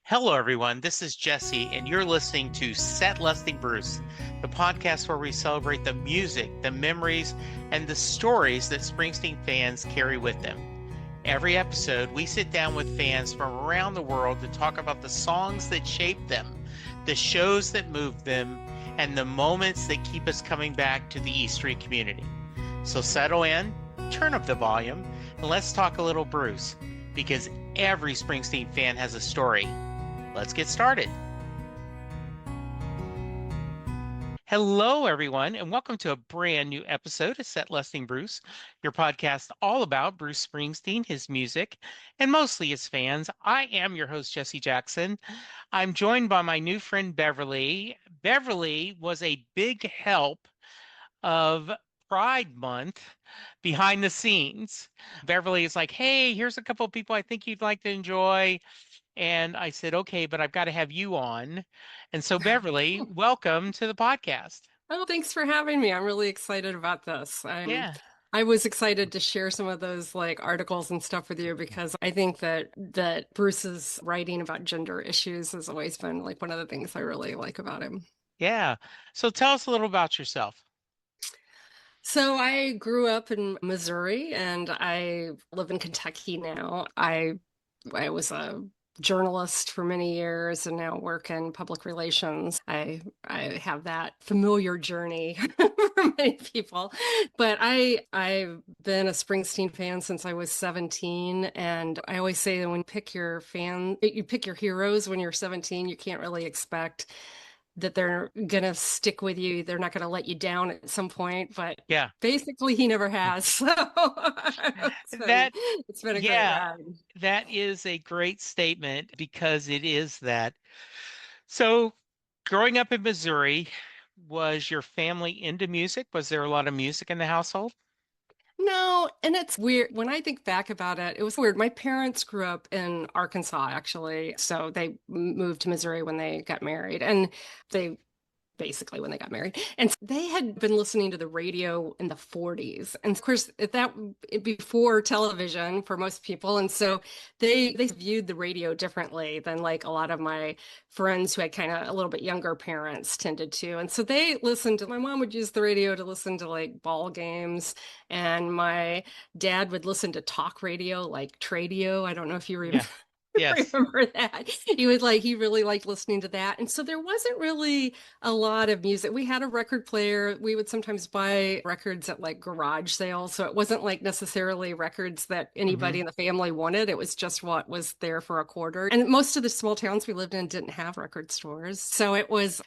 Hello, everyone. This is Jesse, and you're listening to Setlisting Bruce, the podcast where we celebrate the music, the memories, and the stories that Springsteen fans carry with them. Every episode, we sit down with fans from around the world to talk about the songs that shaped them, the shows that moved them, and the moments that keep us coming back to the East Street community. So settle in, turn up the volume, and let's talk a little Bruce, because every Springsteen fan has a story. Let's get started. Hello, everyone, and welcome to a brand new episode of Setlisting Bruce, your podcast all about Bruce Springsteen, his music, and mostly his fans. I am your host, Jesse Jackson. I'm joined by my new friend, Beverly. Beverly was a big help of Pride Month behind the scenes. Beverly is like, hey, here's a couple of people I think you'd like to enjoy. And I said, okay, but I've got to have you on. And so, Beverly, welcome to the podcast. Oh, thanks for having me. I'm really excited about this. Yeah. I was excited to share some of those articles and stuff with you because I think that Bruce's writing about gender issues has always been one of the things I really like about him. Yeah. So tell us a little about yourself. So I grew up in Missouri and I live in Kentucky now. I was a journalist for many years and now work in public relations. I have that familiar journey for many people. But I've been a Springsteen fan since I was 17. And I always say that when you pick your heroes when you're 17, you can't really expect that they're gonna stick with you. They're not gonna let you down at some point, but Yeah. basically he never has. So That, it's been a great yeah, ride. that is a great statement because it is that. So growing up in Missouri, was your family into music? Was there a lot of music in the household? No, and it's weird. When I think back about it, it was weird. My parents grew up in Arkansas, actually. So they moved to Missouri when they got married. And they basically when they got married. And they had been listening to the radio in the 40s. And of course, before television for most people. And so they viewed the radio differently than a lot of my friends who had kind of a little bit younger parents tended to. And so my mom would use the radio to listen to ball games. And my dad would listen to talk radio, like Tradio. I don't know if you remember. Yeah. Yes. Remember that he really liked listening to that. And so there wasn't really a lot of music. We had a record player. We would sometimes buy records at garage sales. So it wasn't necessarily records that anybody in the family wanted. It was just what was there for a quarter. And most of the small towns we lived in didn't have record stores. So I always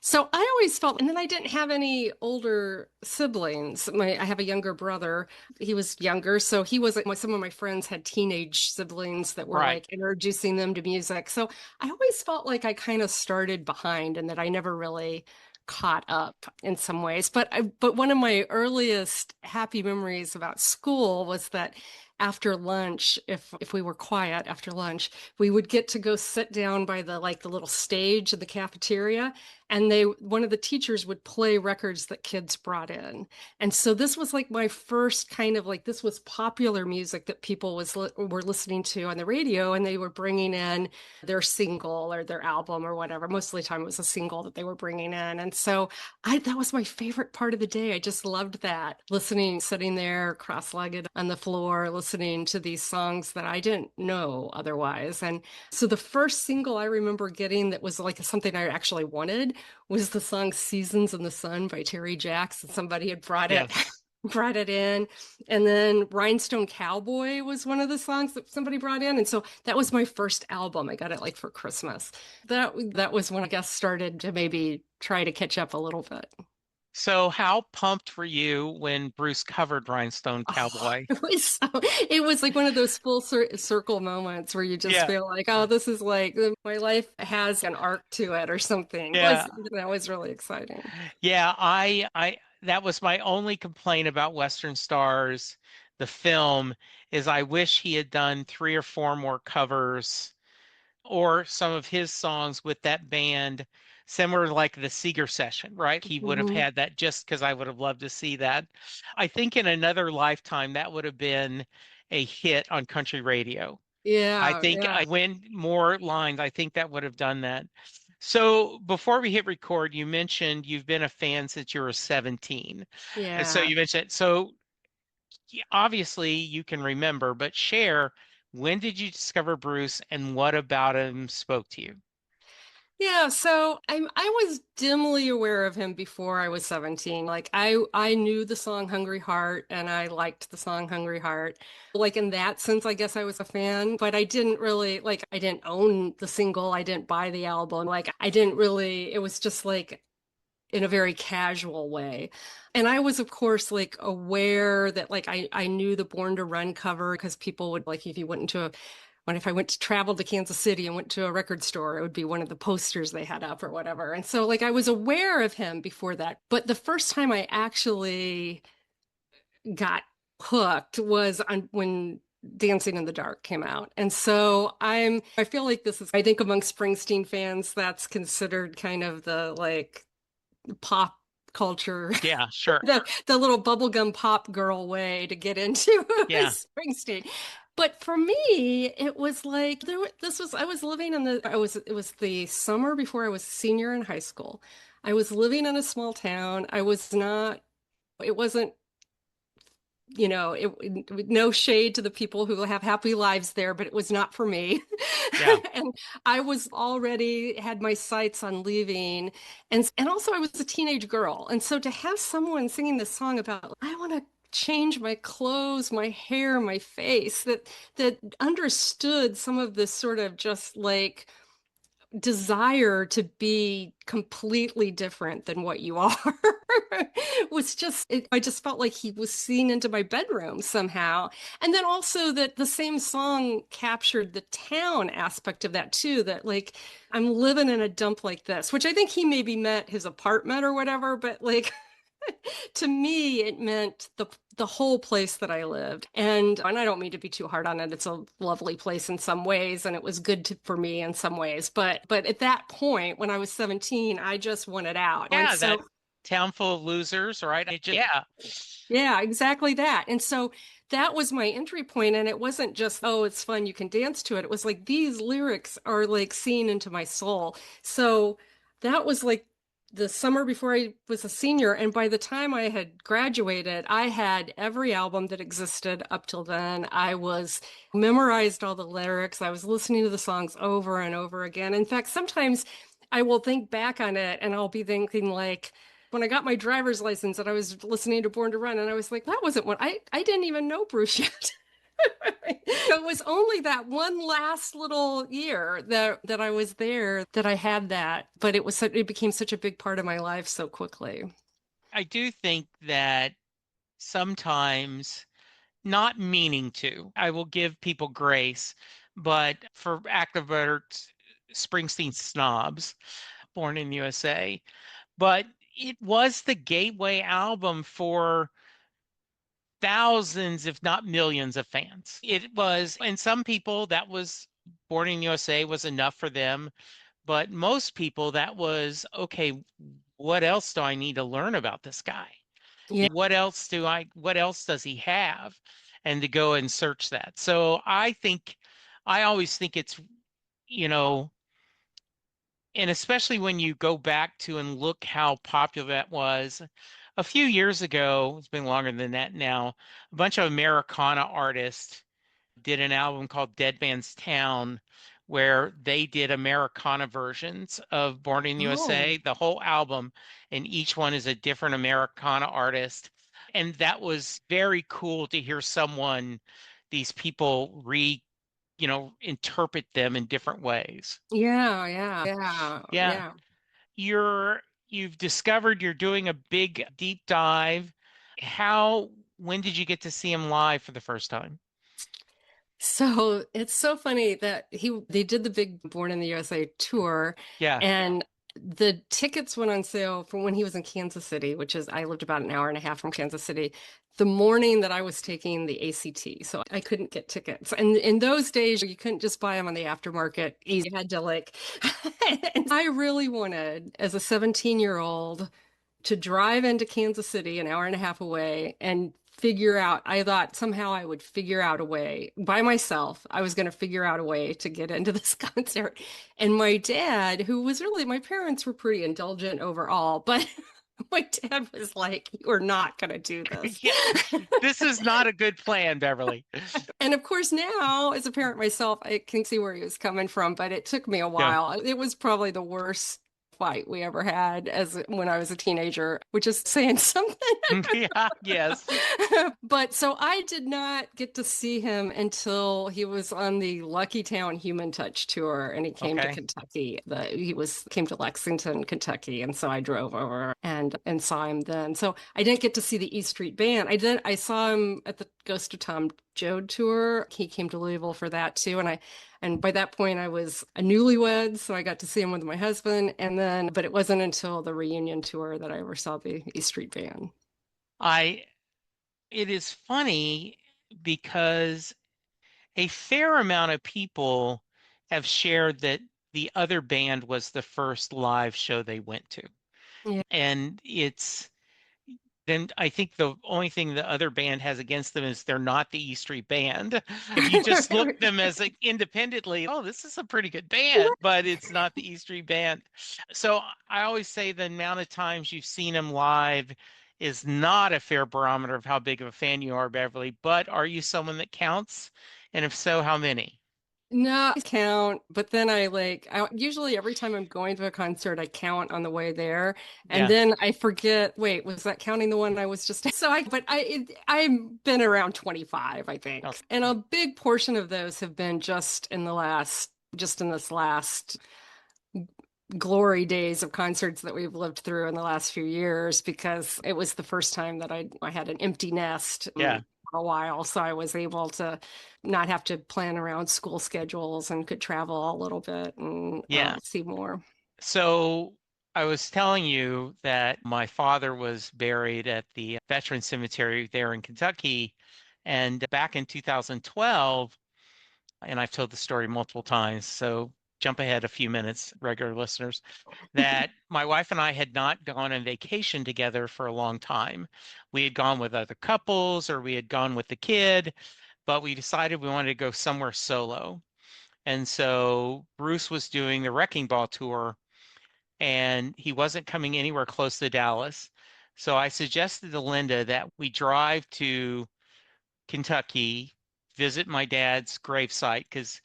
felt, and then I didn't have any older siblings. I have a younger brother. He was younger. So he wasn't, some of my friends had teenage siblings that were Right. introducing them to music. So I always felt like I kind of started behind and that I never really caught up in some ways. But one of my earliest happy memories about school was that after lunch, if we were quiet after lunch, we would get to go sit down by the little stage in the cafeteria, and one of the teachers would play records that kids brought in. And so this was my first kind of this was popular music that people were listening to on the radio, and they were bringing in their single or their album or whatever. Most of the time it was a single that they were bringing in. And so that was my favorite part of the day. I just loved that, sitting there cross-legged on the floor, listening to these songs that I didn't know otherwise. And so the first single I remember getting that was something I actually wanted was the song Seasons in the Sun by Terry Jacks. And somebody had brought it. Yes. Brought it in. And then Rhinestone Cowboy was one of the songs that somebody brought in. And so that was my first album. I got it for Christmas. That was when I guess started to maybe try to catch up a little bit. So how pumped were you when Bruce covered Rhinestone Oh, Cowboy? it was one of those full circle moments where you just Yeah. feel oh, this is my life has an arc to it or something. Yeah. That was really exciting. Yeah, that was my only complaint about Western Stars, the film, is I wish he had done 3 or 4 more covers or some of his songs with that band, similar to the Seeger session, right? He would have Mhm. had that just because I would have loved to see that. I think in another lifetime that would have been a hit on country radio. I Yeah, think yeah, I win more lines. I think that would have done that. So before we hit record, you mentioned you've been a fan since you were 17. And so yeah. you mentioned, so obviously you can remember, but share, when did you discover Bruce and what about him spoke to you? Yeah, so I was dimly aware of him before I was 17. Like I knew the song Hungry Heart and I liked the song Hungry Heart. Like in that sense, I guess I was a fan, but I didn't really like I didn't own the single, I didn't buy the album. Like I didn't really it was just like in a very casual way. And I was, of course, like aware that like I knew the Born to Run cover because people would like if you went into a when if I went to travel to Kansas City and went to a record store, it would be one of the posters they had up or whatever. And so like I was aware of him before that. But the first time I actually got hooked was on when Dancing in the Dark came out. And so I feel like this is I think among Springsteen fans that's considered kind of the like pop culture, Yeah, sure. the little bubblegum pop girl way to get into Yeah. Springsteen. But for me, it was like this was I was living in the I was it was the summer before I was a senior in high school. I was living in a small town. I was not it wasn't no shade to the people who have happy lives there, but it was not for me. Yeah. And I was already had my sights on leaving. And also I was a teenage girl. And so to have someone singing this song about, I want to change my clothes, my hair, my face, that understood some of this sort of just like desire to be completely different than what you are was I just felt like he was seen into my bedroom somehow. And then also that the same song captured the town aspect of that too, that like I'm living in a dump like this, which I think he maybe meant his apartment or whatever, but like to me it meant the whole place that I lived. And I don't mean to be too hard on it. It's a lovely place in some ways and it was for me in some ways. But at that point when I was 17, I just wanted out. And Yeah, that so town full of losers, right? Yeah. yeah, exactly that. And so that was my entry point. And it wasn't just, oh, it's fun, you can dance to it. It was like these lyrics are like seen into my soul. So that was like the summer before I was a senior. And by the time I had graduated, I had every album that existed up till then. I was memorized all the lyrics. I was listening to the songs over and over again. In fact, sometimes I will think back on it and I'll be thinking like, when I got my driver's license and I was listening to Born to Run, and I was like, that wasn't what I didn't even know Bruce yet. It was only that one last little year that I was there that I had that, but it became such a big part of my life so quickly. I do think that sometimes, not meaning to, I will give people grace, but for active voters, Springsteen snobs, born in USA, but it was the gateway album for thousands, if not millions of fans. It was, and some people that was Born in USA was enough for them, but most people that was, okay, what else do I need to learn about this guy? Yeah. What else does he have? And to go and search that. So I always think it's, you know, and especially when you go back to and look how popular that was a few years ago, it's been longer than that now, a bunch of Americana artists did an album called Dead Man's Town where they did Americana versions of Born in the Oh, USA, the whole album, and each one is a different Americana artist. And that was very cool to hear these people interpret them in different ways. yeah, yeah, yeah, Yeah. yeah. You've discovered you're doing a big deep dive. When did you get to see him live for the first time? So it's so funny that they did the big Born in the USA tour, Yeah. and the tickets went on sale for when he was in Kansas City, which is I lived about an hour and a half from Kansas City, the morning that I was taking the ACT. So I couldn't get tickets. And in those days, you couldn't just buy them on the aftermarket. You had to like, and I really wanted, as a 17-year-old, to drive into Kansas City, an hour and a half away, and I thought somehow I would figure out a way by myself. I was going to figure out a way to get into this concert. And my dad, who was really, my parents were pretty indulgent overall, but my dad was like, "You are not going to do this." Yeah, this is not a good plan, Beverly. And of course, now as a parent myself, I can see where he was coming from, but it took me a Yeah. while. It was probably the worst fight we ever had as when I was a teenager, which is saying something. Yeah, yes. But so I did not get to see him until he was on the Lucky Town Human Touch tour and he came to Okay. Kentucky. He was came to Lexington, Kentucky, and so I drove over and saw him then. So I didn't get to see the E Street Band. I saw him at the Ghost of Tom Joad tour. He came to Louisville for that too, and by that point I was a newlywed, so I got to see him with my husband. And then, but it wasn't until the reunion tour that I ever saw the E Street Band. I it is funny because a fair amount of people have shared that the other band was the first live show they went to. Yeah. And it's then I think the only thing the other band has against them is they're not the E Street Band. If you just look them as like independently, oh, this is a pretty good band, but it's not the E Street Band. So I always say the amount of times you've seen them live is not a fair barometer of how big of a fan you are, Beverly, but are you someone that counts? And if so, how many? No, I count, but then I usually every time I'm going to a concert, I count on the way there, and Yeah. then I forget. Wait, was that counting the one I was just? I've been around 25, I think, Okay. and a big portion of those have been just in this last glory days of concerts that we've lived through in the last few years because it was the first time that I had an empty nest Yeah. for a while, so I was able to not have to plan around school schedules and could travel a little bit and Yeah. see more. So I was telling you that my father was buried at the Veteran Cemetery there in Kentucky. And back in 2012, and I've told the story multiple times, so jump ahead a few minutes, regular listeners, that my wife and I had not gone on vacation together for a long time. We had gone with other couples or we had gone with the kid, but we decided we wanted to go somewhere solo. And so Bruce was doing the Wrecking Ball tour and he wasn't coming anywhere close to Dallas. So I suggested to Linda that we drive to Kentucky, visit my dad's gravesite because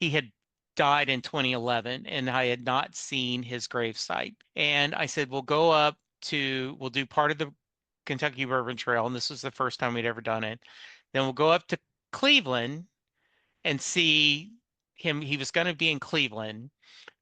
he had died in 2011 and I had not seen his gravesite. And I said, we'll do part of the Kentucky Bourbon Trail. And this was the first time we'd ever done it. Then we'll go up to Cleveland and see him. He was going to be in Cleveland,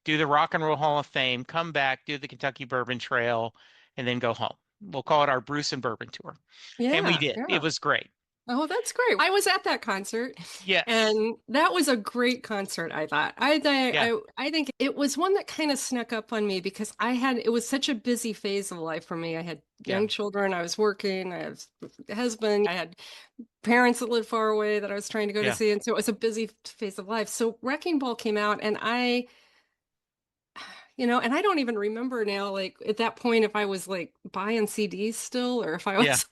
do the Rock and Roll Hall of Fame, come back, do the Kentucky Bourbon Trail, and then go home. We'll call it our Bruce and Bourbon tour. And we Yeah, did. It yeah. was great. Oh, that's great. I was at that concert Yes. and that was a great concert, I thought. Yeah. I think it was one that kind of snuck up on me because it was such a busy phase of life for me. I had Yeah. young children, I was working, I had a husband, I had parents that lived far away that I was trying to go to Yeah. see. And so it was a busy phase of life. So Wrecking Ball came out and and I don't even remember now, like at that point, if I was like buying CDs still, or if I Yeah. was,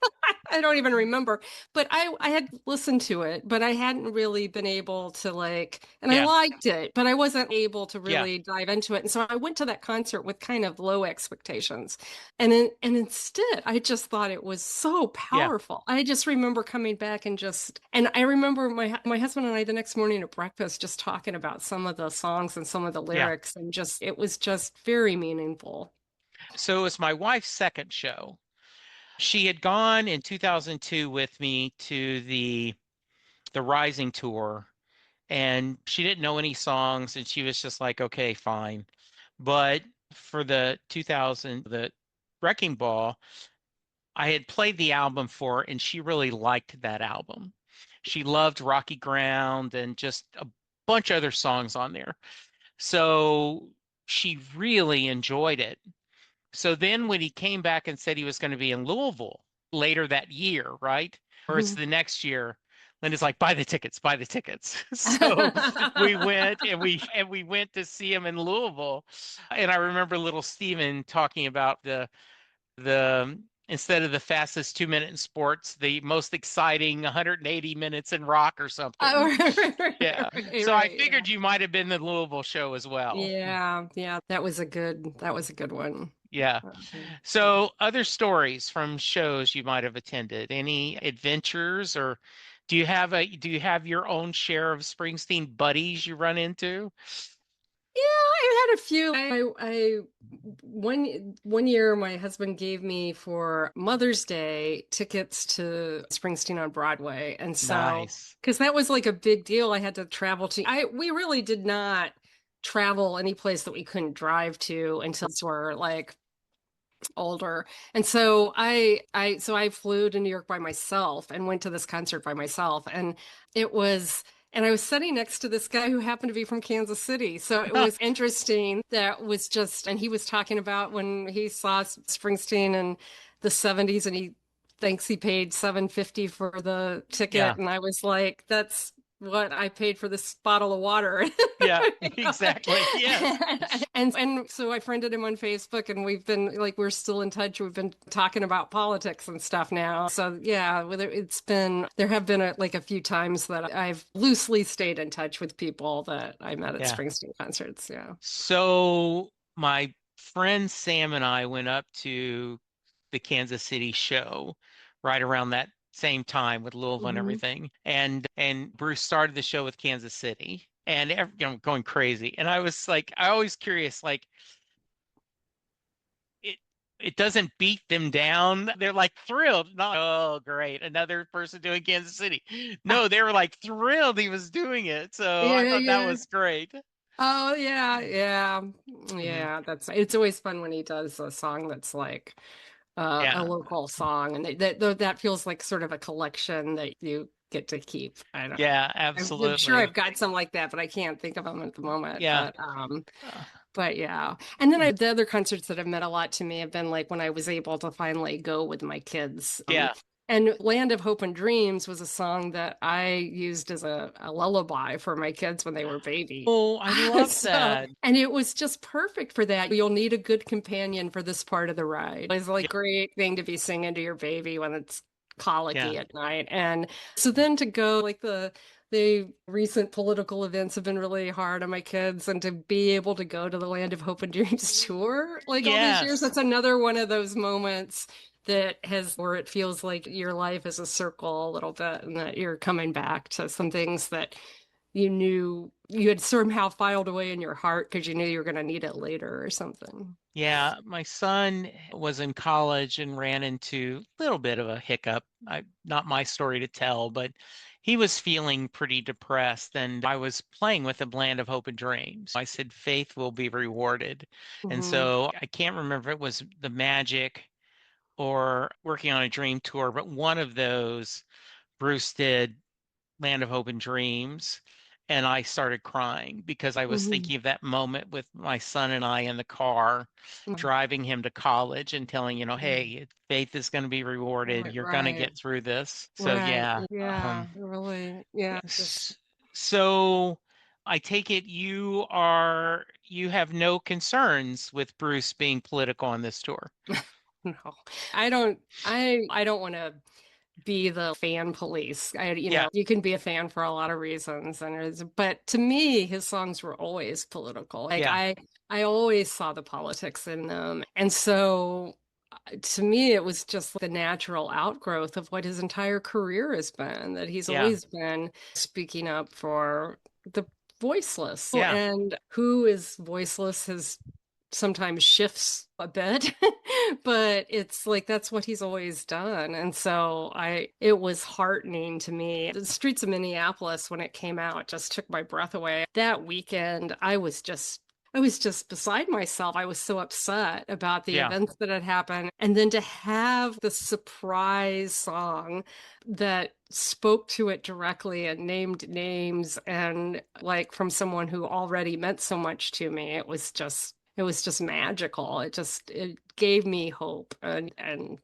I don't even remember. But I had listened to it, but I hadn't really been able to and I Yeah. liked it, but I wasn't able to Yeah. really dive into it. And so I went to that concert with kind of low expectations. And instead, I just thought it was so Yeah. powerful. I just remember coming back and I remember my husband and I the next morning at breakfast just talking about some of the songs and some of the Yeah. lyrics and it was just very meaningful. So it was my wife's second show. She had gone in 2002 with me to the Rising tour and she didn't know any songs and she was just like, okay, fine. But for the Wrecking Ball, I had played the album for her and she really liked that album. She loved Rocky Ground and just a bunch of other songs on there. So she really enjoyed it. So then when he came back and said he was going to be in Louisville later that year, right? Or it's Mhm. the next year, Linda's like, buy the tickets, buy the tickets. So we went and we went to see him in Louisville. And I remember little Steven talking about the Instead of the fastest 2 minute in sports, the most exciting 180 minutes in rock or something. Yeah. Right, So I right, yeah. figured you might have been the Louisville show as well. Yeah, yeah, that was a good one. Yeah. Yeah. So other stories from shows you might have attended, any adventures, or do you have your own share of Springsteen buddies you run into? Yeah, I had a few. One year my husband gave me for Mother's Day tickets to Springsteen on Broadway. And so Nice. because that was like a big deal, I had to travel to I we really did not travel any place that we couldn't drive to until we were like older. And so I flew to New York by myself and went to this concert by myself. And it was and I was sitting next to this guy who happened to be from Kansas City. So it was interesting. That was just and he was talking about when he saw Springsteen in the 70s and he thinks he paid 750 for the Yeah. ticket. And I was like, that's what I paid for this bottle of water. Yeah, exactly. Yes. And so I friended him on Facebook and we've been like we're still in touch. We've been talking about politics and stuff now. So yeah, whether it's been there have been like a few times that I've loosely stayed in touch with people that I met at Yeah. Springsteen concerts. Yeah. So my friend Sam and I went up to the Kansas City show right around that same time with Louisville and Mhm. everything. And Bruce started the show with Kansas City and going crazy. And I was like, I always curious, like it it doesn't beat them down. They're like thrilled. Not, oh, great, another person doing Kansas City. No, they were like thrilled he was doing it. So I Yeah, thought that yeah. was great. Oh yeah, yeah. Mhm. Yeah, that's it's always fun when he does a song that's like a Yeah. local song, and that feels like sort of a collection that you get to keep. I don't know. Yeah, I'm sure absolutely. I've got some like that, but I can't think of them at the moment. Yeah. Uh, But yeah. And then the other concerts that have meant a lot to me have been like when I was able to finally go with my kids. yeah. And Land of Hope and Dreams was a song that I used as a lullaby for my kids when they were babies. Oh, I love So, that. and it was just perfect for that. You'll need a good companion for this part of the ride. It's like Yeah. a great thing to be singing to your baby when it's Yeah. colicky at night. And so then to go like the recent political events have been really hard on my kids and to be able to go to the Land of Hope and Dreams tour like all these years, Yes. that's another one of those moments that has where it feels like your life is a circle a little bit and that you're coming back to some things that you knew you had somehow filed away in your heart because you knew you were going to need it later or something. Yeah, my son was in college and ran into a little bit of a hiccup. Not my story to tell, but he was feeling pretty depressed, and I was playing with a Land of Hope and Dreams. I said, faith will be rewarded. And Hmm. so I can't remember if it was the Magic or working on a dream tour, but one of those Bruce did Land of Hope and Dreams. And I started crying because I was Hmm. thinking of that moment with my son and I in the car, driving him to college and telling, hey, faith is going to be rewarded. Right, You're going to right, get through this. So, right. yeah. Yeah, really. Yeah, just S- so I take it you have no concerns with Bruce being political on this tour. no. I don't want to be the fan police. Yeah. You can be a fan for a lot of reasons but to me his songs were always political. Like Yeah. I always saw the politics in them. And so to me it was just the natural outgrowth of what his entire career has been, that he's Yeah. always been speaking up for the voiceless. Yeah. And who is voiceless has sometimes shifts a bit, but it's like that's what he's always done. And so it was heartening to me. The Streets of Minneapolis, when it came out, just took my breath away. That weekend, I was just beside myself. I was so upset about the Yeah. events that had happened. And then to have the surprise song that spoke to it directly and named names and like from someone who already meant so much to me, it was just magical. It gave me hope and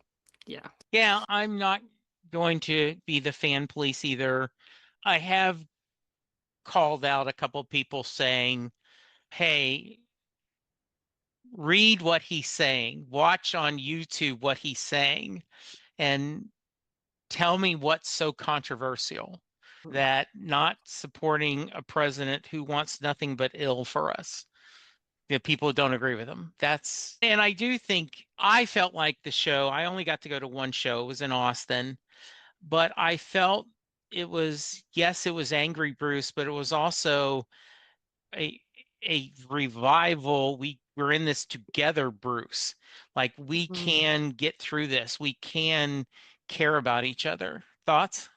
yeah. Yeah. I'm not going to be the fan police either. I have called out a couple people saying, hey, read what he's saying, watch on YouTube what he's saying, and tell me what's so controversial that not supporting a president who wants nothing but ill for us. The people don't agree with him. And I do think I felt like the show, I only got to go to one show, it was in Austin, but I felt it was, yes, it was Angry Bruce, but it was also a revival. We're in this together, Bruce. Like we Mm. can get through this. We can care about each other. Thoughts?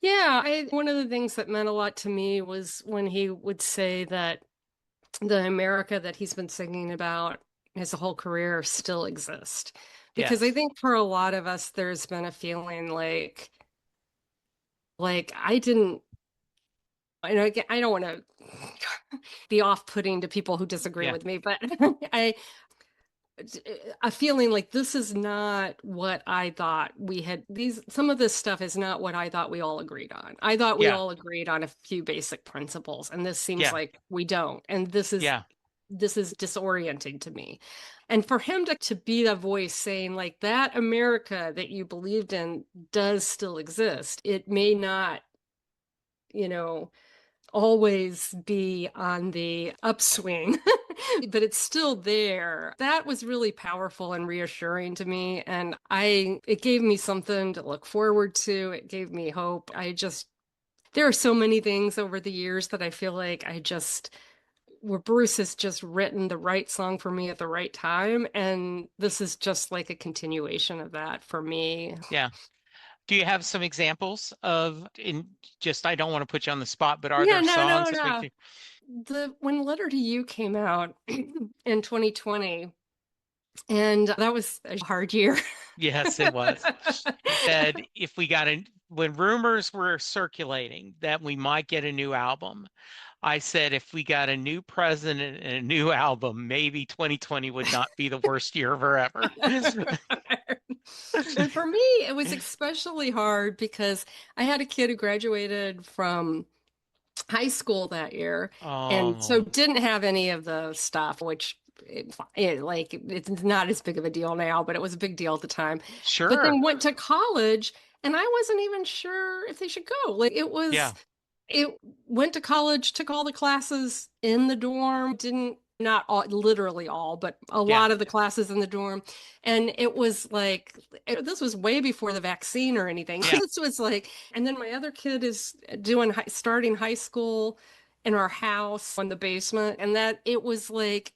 Yeah, one of the things that meant a lot to me was when he would say that the America that he's been singing about his whole career still exists. Because I Yes. think for a lot of us, there's been a feeling like I didn't, and again, I don't want to be off-putting to people who disagree Yeah. with me, but I a feeling like this is not what I thought we had some of this stuff is not what I thought we all agreed on. I thought we Yeah. all agreed on a few basic principles, and this seems Yeah. like we don't. And Yeah. this is disorienting to me. And for him to be the voice saying like that America that you believed in does still exist. It may not, you know, always be on the upswing, but it's still there. That was really powerful and reassuring to me. And it gave me something to look forward to. It gave me hope. There are so many things over the years that I feel like where Bruce has just written the right song for me at the right time. And this is just like a continuation of that for me. Yeah. Do you have some examples of in just I don't want to put you on the spot, but are Yeah, there no, songs no, that make no. you When Letter to You came out in 2020, and that was a hard year. Yes, it was. Said if we got a when rumors were circulating that we might get a new album, I said if we got a new president and a new album, maybe 2020 would not be the worst year forever. And for me, it was especially hard because I had a kid who graduated from high school that year, and so Oh, didn't have any of the stuff, which it's not as big of a deal now, but it was a big deal at the time. But sure. then went to college, and I wasn't even sure if they should go. Yeah, It went to college, took all the classes in the dorm, didn't not all, literally all, but a yeah, lot of the classes in the dorm. And it was this was way before the vaccine or anything. yeah, This was like, and then my other kid is starting high school in our house in the basement. And that it was like,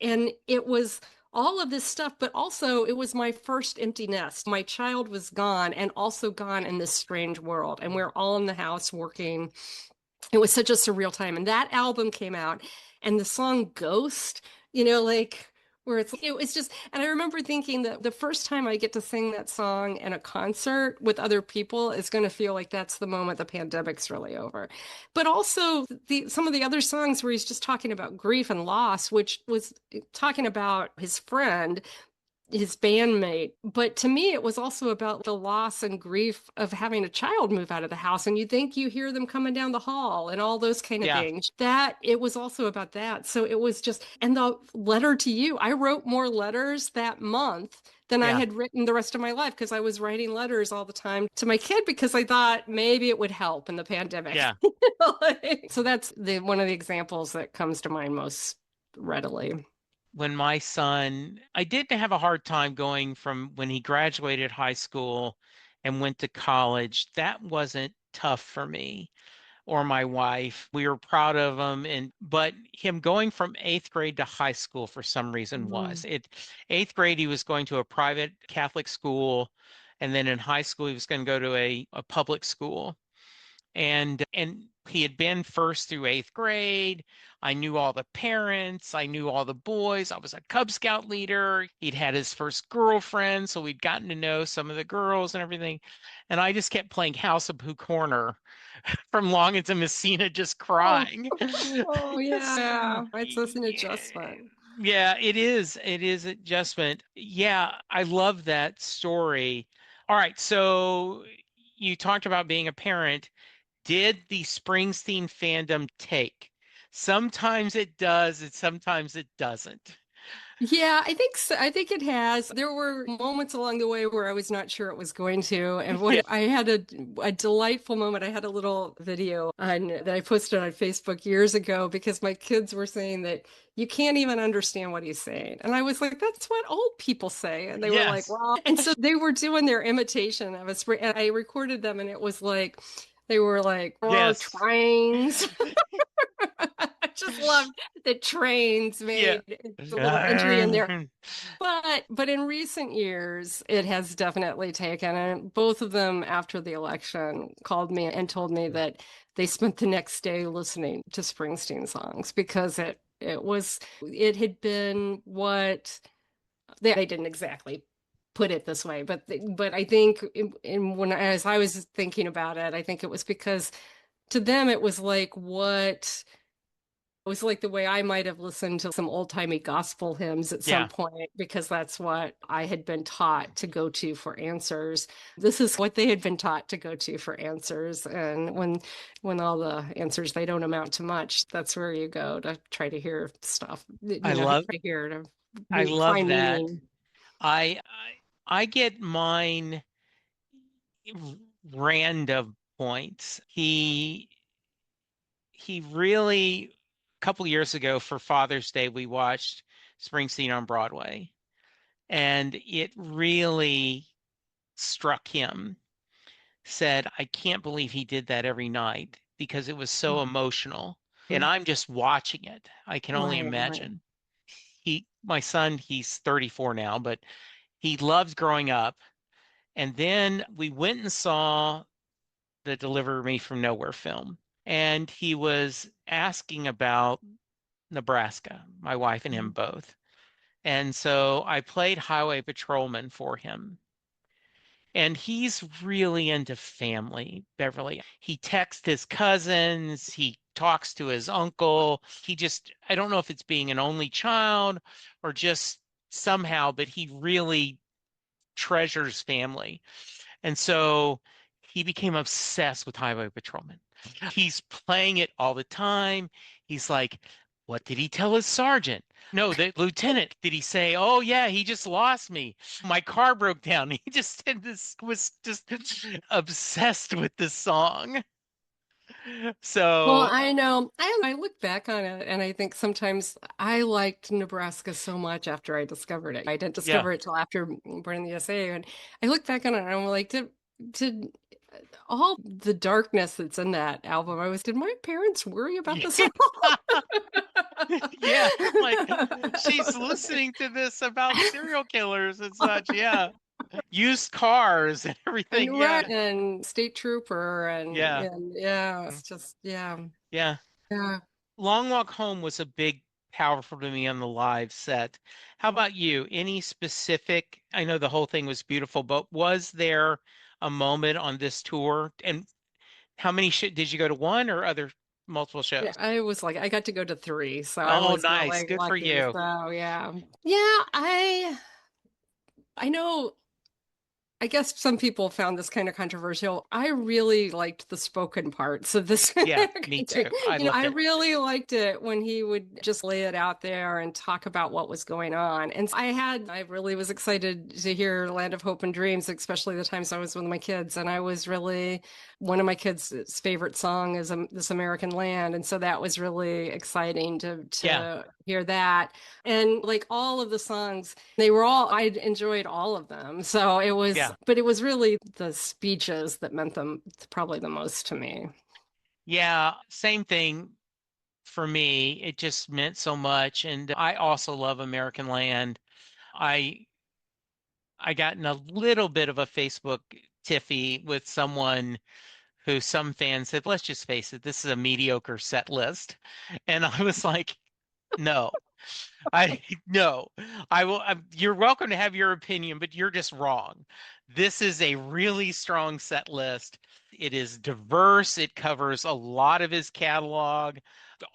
and it was all of this stuff, but also it was my first empty nest. My child was gone and also gone in this strange world. And we're all in the house working. It was such a surreal time. And that album came out, and the song Ghost, like where it was just, and I remember thinking that the first time I get to sing that song in a concert with other people is going to feel like that's the moment the pandemic's really over. But also some of the other songs where he's just talking about grief and loss, which was talking about his friend, his bandmate. But to me, it was also about the loss and grief of having a child move out of the house. And you think you hear them coming down the hall and all those kind of yeah, things. That it was also about that. So it was just, and the letter to you, I wrote more letters that month than I yeah, had written the rest of my life because I was writing letters all the time to my kid because I thought maybe it would help in the pandemic. yeah. So that's the one of the examples that comes to mind most readily. When my son, I didn't have a hard time going from when he graduated high school and went to college. That wasn't tough for me or my wife. We were proud of him but him going from 8th grade to high school for some reason Mm. was it 8th grade he was going to a private Catholic school, and then in high school he was going to go to a public school. And he had been first through 8th grade. I knew all the parents, I knew all the boys. I was a Cub Scout leader. He'd had his first girlfriend, so we'd gotten to know some of the girls and everything. And I just kept playing House of Pooh Corner from Longins and Messina, just Oh, crying. oh yeah. It's just an adjustment. Yeah, it is. It is adjustment. Yeah, I love that story. All right, so you talked about being a parent. Did the Springsteen fandom take? Sometimes it does, and sometimes it doesn't. Yeah, I think so. I think it has. There were moments along the way where I was not sure it was going to. And Yeah. when I had a delightful moment, I had a little video that I posted on Facebook years ago because my kids were saying that you can't even understand what he's saying. And I was like, that's what old people say. And they were like, Yes. well, and so they were doing their imitation of a spring. And I recorded them, and it was like, they were like, oh, Yes. trains. I just loved that trains Yeah. made a little entry in there. But in recent years, it has definitely taken, and both of them after the election called me and told me that they spent the next day listening to Springsteen songs because it had been what they didn't exactly put it this way, but I think when as I was thinking about it, I think it was because to them it was like what it was like the way I might have listened to some old-timey gospel hymns at some Yeah. point because that's what I had been taught to go to for answers. This is what they had been taught to go to for answers. And when all the answers they don't amount to much, that's where you go to try to hear stuff, I to love try to hear to I love find that. meaning. I get mine random points. He really a couple years ago for Father's Day we watched Springsteen on Broadway, and it really struck him. Said, I can't believe he did that every night because it was so emotional. And I'm just watching it. I can only Right, right. imagine. My son, he's 34 now, but he loved growing up. And then we went and saw the Deliver Me from Nowhere film. And he was asking about Nebraska, my wife and him both. And so I played Highway Patrolman for him. And he's really into family, Beverly. He texts his cousins, he talks to his uncle. I don't know if it's being an only child or just somehow, but he really treasures family. And so he became obsessed with Highway Patrolman. He's playing it all the time. He's like, what did he tell his sergeant? No, the lieutenant, did he say, oh, yeah, he just lost me. My car broke down. He just did this, was just obsessed with this song. Well, So, I know. I look back on it and I think sometimes I liked Nebraska so much after I discovered it. I didn't yeah. discover it till after Born in the USA. And I look back on it and I'm like, did all the darkness that's in that album, did my parents worry about this at Yeah, like she's all? listening to this about serial killers and such. Yeah. Used cars and everything. And right, Yeah. and State Trooper Yeah. and yeah, Mm, it's just yeah. yeah. Yeah. Long Walk Home was a big, powerful to me on the live set. How about you? Any specific, I know the whole thing was beautiful, but was there a moment on this tour? And how many sh did you go to one or other multiple Yeah, shows? I was like, I got to go to three, so I Oh, was nice. really Good for lucky. you. So yeah, yeah, I know. I guess some people found this kind of controversial. I really liked the spoken part. So this, Yeah, me too. I loved I it. really liked it when he would just lay it out there and talk about what was going on. And I really was excited to hear Land of Hope and Dreams, especially the times I was with my kids. And I was really, one of my kids' favorite song is This American Land. And so that was really exciting Yeah, to hear that. And like all of the songs, they were all, I enjoyed all of them. So yeah. but it was really the speeches that meant them probably the most to me. Yeah, same thing for me. It just meant so much. And I also love American Land. I I got in a little bit of a Facebook tiffy with someone who some fans said, let's just face it, this is a mediocre set list. And I was like, no, I no, you're welcome to have your opinion, but you're just wrong. This is a really strong set list. It is diverse. It covers a lot of his catalog,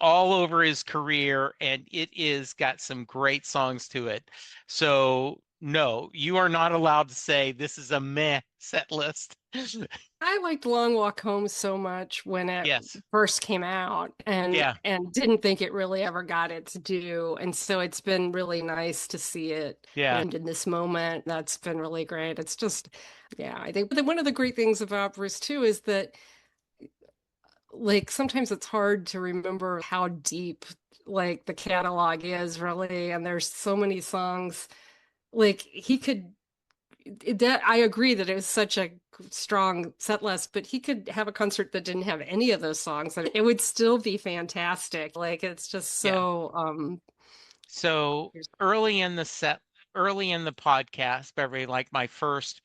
all over his career, and it is got some great songs to it. So no, you are not allowed to say this is a meh set list. I liked Long Walk Home so much when it Yes. first came out Yeah. and didn't think it really ever got its due. And so it's been really nice to see it Yeah. in this moment. That's been really great. It's just, yeah, I think that one of the great things about Bruce too is that like sometimes it's hard to remember how deep like the catalog is really, and there's so many songs like he could that I agree that it was such a strong set list, but he could have a concert that didn't have any of those songs and it would still be fantastic. Like it's just Yeah. so So early in the podcast, Beverly, like my first,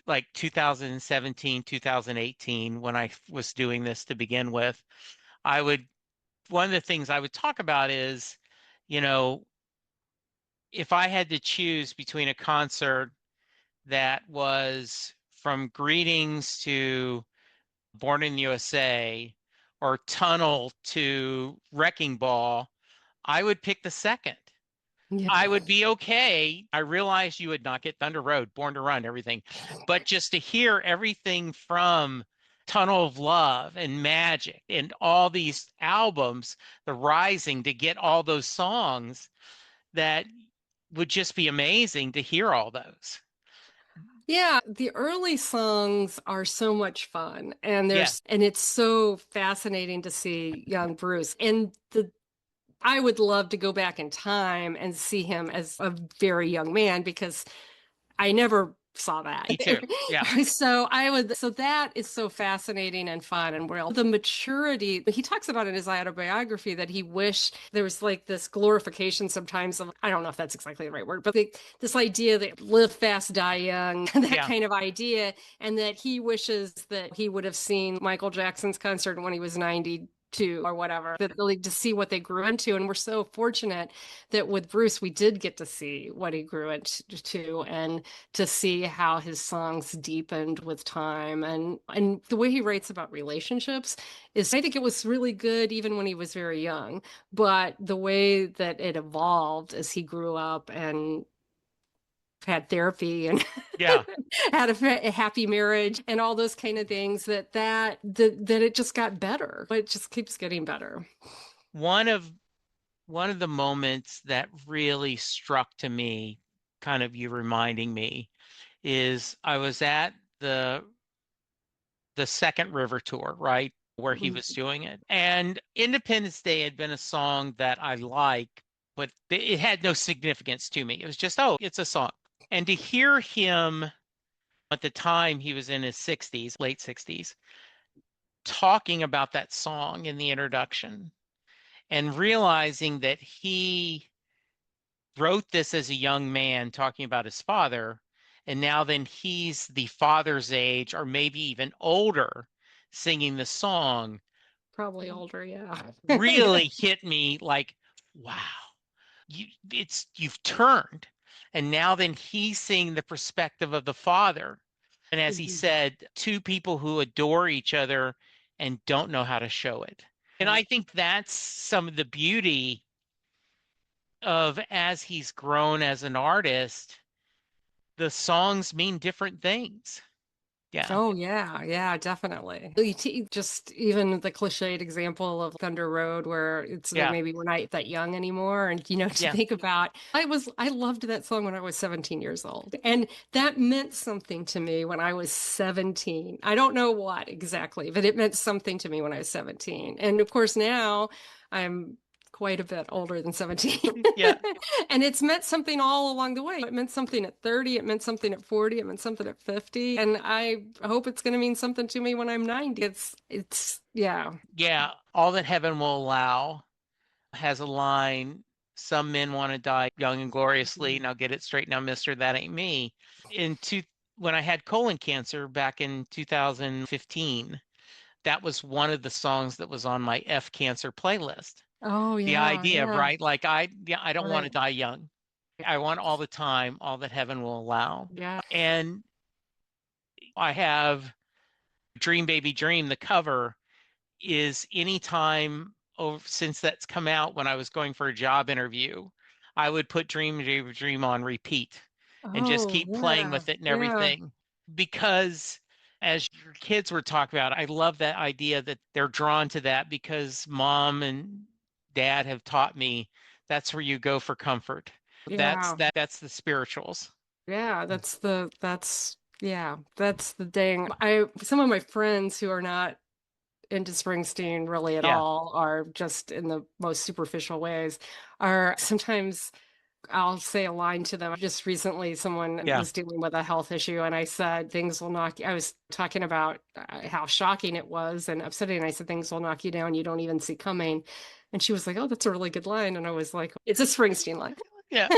like 2017, 2018, when I was doing this to begin with, I would, one of the things I would talk about is, you know, if I had to choose between a concert that was from Greetings to Born in the USA or Tunnel to Wrecking Ball, I would pick the second. yeah. I would be okay. I realized you would not get Thunder Road, Born to Run, everything. But just to hear everything from Tunnel of Love and Magic and all these albums, The Rising, to get all those songs, that would just be amazing to hear all those. Yeah, the early songs are so much fun Yeah, and it's so fascinating to see young Bruce. And the I would love to go back in time and see him as a very young man because I never saw that. me too. Yeah, So that is so fascinating and fun and real. The maturity, he talks about in his autobiography that he wished there was like this glorification sometimes of, I don't know if that's exactly the right word, but this idea that live fast, die young, that yeah, kind of idea. And that he wishes that he would have seen Michael Jackson's concert when he was 92 or whatever, that really to see what they grew into. And we're so fortunate that with Bruce, we did get to see what he grew into and to see how his songs deepened with time and the way he writes about relationships is I think it was really good even when he was very young, but the way that it evolved as he grew up and had therapy and yeah. had a happy marriage and all those kind of things that it just got better. It just keeps getting better. One of one of the moments that really struck to me, kind of you reminding me, is I was at the second River tour, right? Where he was doing it. And Independence Day had been a song that I like, but it had no significance to me. It was just, oh, it's a song. And to hear him at the time he was in his 60s, late 60s, talking about that song in the introduction and realizing that he wrote this as a young man talking about his father, and now then he's the father's age or maybe even older singing the song, Probably older, yeah. really hit me like, wow, you've turned. And now then he's seeing the perspective of the father. And as he Mhm. said, two people who adore each other and don't know how to show it. And Yeah. I think that's some of the beauty of as he's grown as an artist, the songs mean different things. Yeah. Oh yeah, yeah, definitely. Just even the cliched example of Thunder Road, where it's that Yeah. maybe we're not that young anymore, and to Yeah. think about, I loved that song when I was 17 years old, and that meant something to me when I was 17. I don't know what exactly, but it meant something to me when I was 17, and of course now I'm quite a bit older than 17. Yeah. And it's meant something all along the way. It meant something at 30, it meant something at 40, it meant something at 50. And I hope it's going to mean something to me when I'm 90. Yeah. Yeah. All that heaven will allow has a line, some men want to die young and gloriously. Now get it straight now, mister, that ain't me. In two When I had colon cancer back in 2015, that was one of the songs that was on my F cancer playlist. Oh, The yeah, idea, yeah. right? Like I don't want to Right. die young. I want all the time, all that heaven will allow. Yeah. And I have Dream Baby Dream, the cover is anytime since that's come out when I was going for a job interview, I would put Dream Baby Dream on repeat and just Oh, keep playing yeah. with it and Yeah. everything because as your kids were talking about, I love that idea that they're drawn to that because mom and dad have taught me that's where you go for comfort. Yeah. That's the spirituals. Yeah, that's the thing. I some of my friends who are not into Springsteen really at Yeah, all, are just in the most superficial ways, are sometimes I'll say a line to them. Just recently, someone yeah. was dealing with a health issue, and I said, I was talking about how shocking it was and upsetting. And I said, things will knock you down you don't even see coming. And she was like, oh, that's a really good line. And I was like, it's a Springsteen line. Yeah.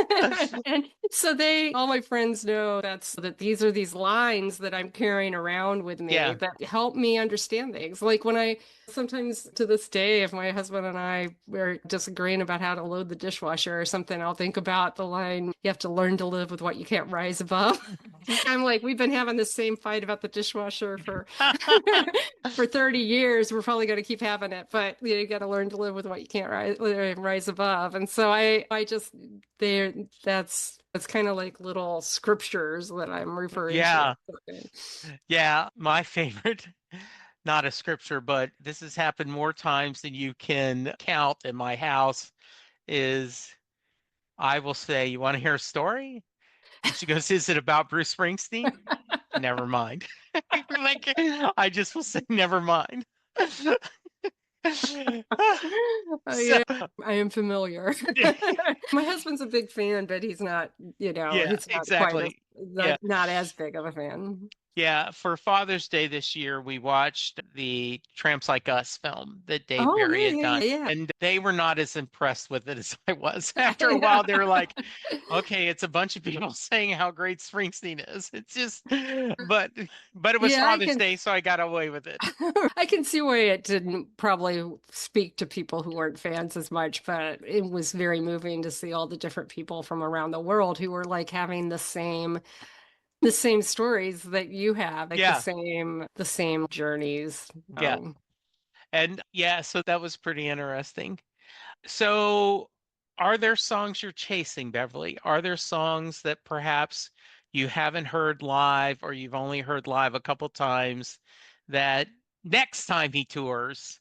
And so all my friends know that these are these lines that I'm carrying around with me Yeah. that help me understand things. Like when I sometimes to this day, if my husband and I are disagreeing about how to load the dishwasher or something, I'll think about the line, you have to learn to live with what you can't rise above. I'm like, we've been having the same fight about the dishwasher for for 30 years. We're probably going to keep having it, but you got to learn to live with what you can't rise above. And so I just there that's kind of like little scriptures that I'm referring to. Yeah. Yeah. My favorite, not a scripture, but this has happened more times than you can count in my house, is I will say, "You want to hear a story?" And she goes, "Is it about Bruce Springsteen?" Never mind. Like, I just will say, never mind. Oh, So, yeah, I am familiar. My husband's a big fan, but yeah, he's not quite as exactly. Yeah. not as big of a fan. Yeah, for Father's Day this year, we watched the Tramps Like Us film that Dave Oh, Barry yeah, had yeah, done, yeah, and they were not as impressed with it as I was. After a while, yeah. they were like, "Okay, it's a bunch of people saying how great Springsteen is. It's just," but it was Yeah, Father's Day, so I got away with it. I can see why it didn't probably speak to people who weren't fans as much, but it was very moving to see all the different people from around the world who were like having the same stories that you have, like Yeah, the same journeys. yeah, and yeah, so that was pretty interesting. So, are there songs you're chasing, Beverly? Are there songs that perhaps you haven't heard live or you've only heard live a couple times that next time he tours,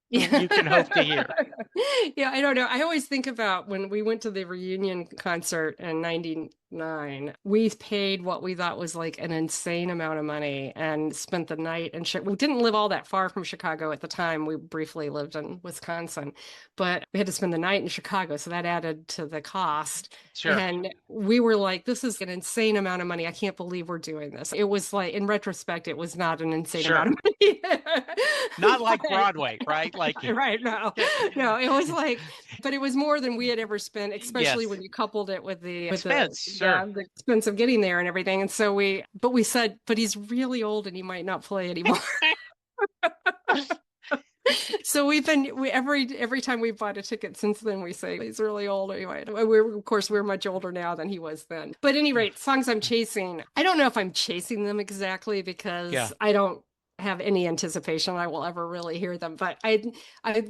you can Yeah. hope to hear? Yeah, I don't know. I always think about when we went to the reunion concert in 99, we paid what we thought was like an insane amount of money and spent the night in we didn't live all that far from Chicago at the time. We briefly lived in Wisconsin, but we had to spend the night in Chicago, so that added to the cost. Sure, And we were like, this is an insane amount of money. I can't believe we're doing this. It was like, in retrospect, it was not an insane amount sure. of money. Not like But Broadway, right? Like, right, no, no, it was like, but it was more than we had ever spent, especially when yes, you coupled it with expense, sure. the expense of getting there and everything. And so but we said, but he's really old and he might not play anymore. So every time we bought a ticket since then, we say he's really old. Anyway, of course we're much older now than he was then. But at any rate, songs I'm chasing, I don't know if I'm chasing them exactly Yeah. because I don't have any anticipation I will ever really hear them. But I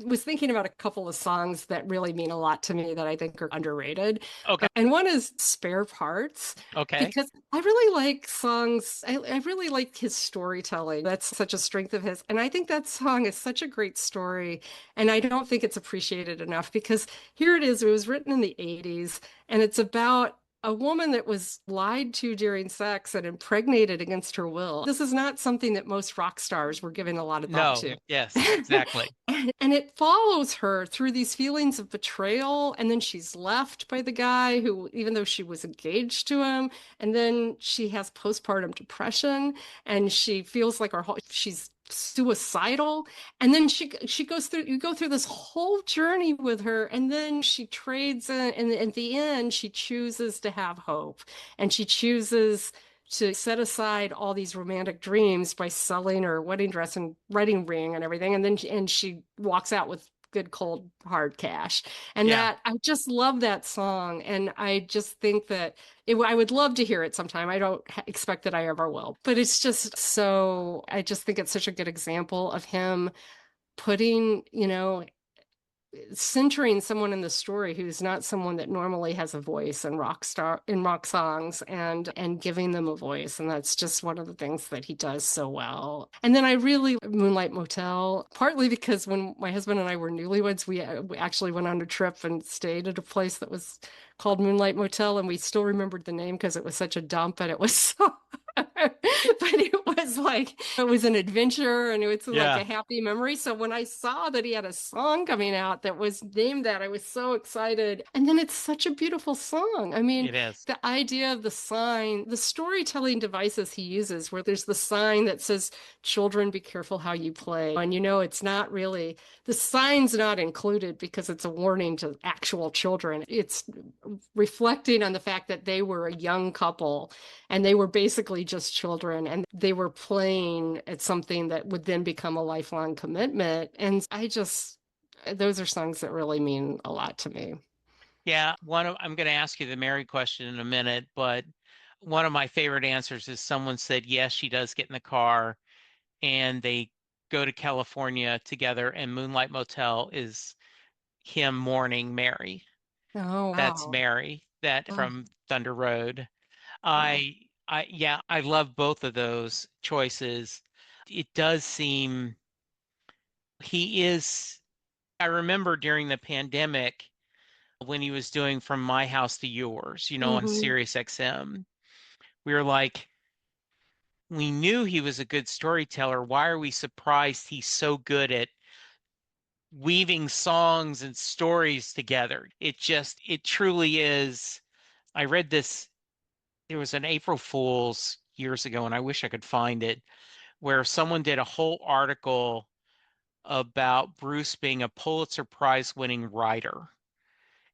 was thinking about a couple of songs that really mean a lot to me that I think are underrated. Okay. And one is Spare Parts, Okay. because I really like songs. I really like his storytelling. That's such a strength of his. And I think that song is such a great story. And I don't think it's appreciated enough because here it is. It was written in the 80s and it's about a woman that was lied to during sex and impregnated against her will. This is not something that most rock stars were giving a lot of thought No, to. yes, exactly. And it follows her through these feelings of betrayal. And then she's left by the guy who, even though she was engaged to him, and then she has postpartum depression and she feels like she's suicidal. And then she goes through, you go through this whole journey with her. And then she trades and at the end, she chooses to have hope and she chooses to set aside all these romantic dreams by selling her wedding dress and wedding ring and everything. And then she walks out with good cold hard cash. And Yeah. that I just love that song. And I just think that I would love to hear it sometime. I don't expect that I ever will, but it's just I just think it's such a good example of him putting, centering someone in the story who's not someone that normally has a voice in rock songs and giving them a voice. And that's just one of the things that he does so well. And then I really Moonlight Motel, partly because when my husband and I were newlyweds, we actually went on a trip and stayed at a place that was called Moonlight Motel, and we still remembered the name because it was such a dump and it was so but it was an adventure and it was like a Yeah, happy memory. So when I saw that he had a song coming out that was named that, I was so excited. And then it's such a beautiful song. I mean, it is. the idea of the sign, the storytelling devices he uses, where there's the sign that says, "Children, be careful how you play." And it's not really, the sign's not included because it's a warning to actual children. It's reflecting on the fact that they were a young couple and they were basically just children and they were playing at something that would then become a lifelong commitment. And those are songs that really mean a lot to me. Yeah, I'm going to ask you the Mary question in a minute, but one of my favorite answers is someone said, yes, she does get in the car and they go to California together, and Moonlight Motel is him mourning Mary. Oh, That's wow. Mary, that Oh, from Thunder Road. wow. Yeah, I love both of those choices. It does seem he is, I remember during the pandemic when he was doing From My House to Yours, on Hmm. Sirius XM, we were like, we knew he was a good storyteller. Why are we surprised he's so good at weaving songs and stories together? It truly is. I read this, there was an April Fool's years ago, and I wish I could find it, where someone did a whole article about Bruce being a Pulitzer Prize winning writer.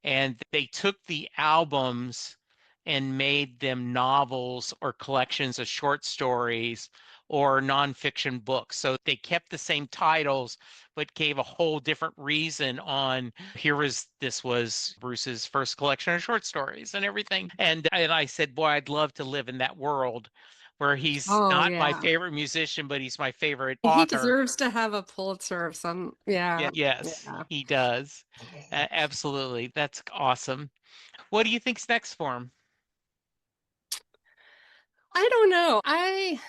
And they took the albums and made them novels or collections of short stories or nonfiction books. So they kept the same titles, but gave a whole different reason on this was Bruce's first collection of short stories and everything. And I said, boy, I'd love to live in that world where he's Oh, not my yeah. favorite musician, but he's my favorite He author. deserves to have a Pulitzer of some, Yeah, yeah. yes, Yeah. he does. Absolutely. That's awesome. What do you think's next for him? I don't know. I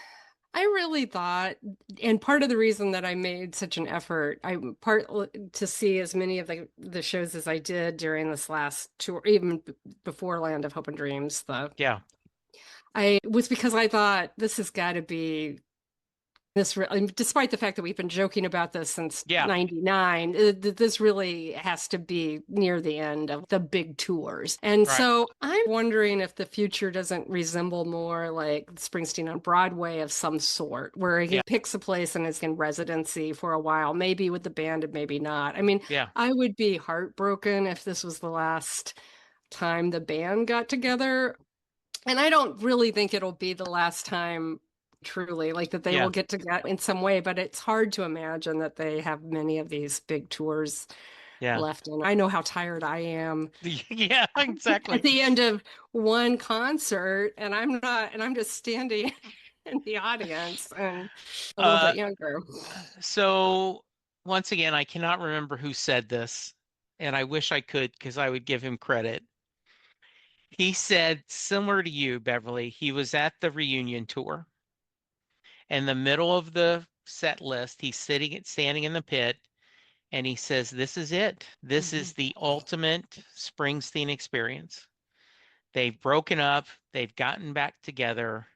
really thought, and part of the reason that I made such an effort, I part to see as many of the shows as I did during this last tour, even before Land of Hope and Dreams, the Yeah, I was because I thought this has got to be despite the fact that we've been joking about this since yeah, '99, this really has to be near the end of the big tours. And right. so I'm wondering if the future doesn't resemble more like Springsteen on Broadway of some sort, where he Yeah, picks a place and is in residency for a while, maybe with the band and maybe not. I mean, yeah, I would be heartbroken if this was the last time the band got together. And I don't really think it'll be the last time, truly, like that they will yeah, get together in some way, but it's hard to imagine that they have many of these big tours yeah. left. And I know how tired I am Yeah, at exactly. the end of one concert, and I'm just standing in the audience and a little Uh, bit younger. so once again, I cannot remember who said this, and I wish I could because I would give him credit. He said, similar to you, Beverly, he was at the reunion tour. In the middle of the set list, he's standing in the pit, and he says, this is it. This Mhm. is the ultimate Springsteen experience. They've broken up, they've gotten back together,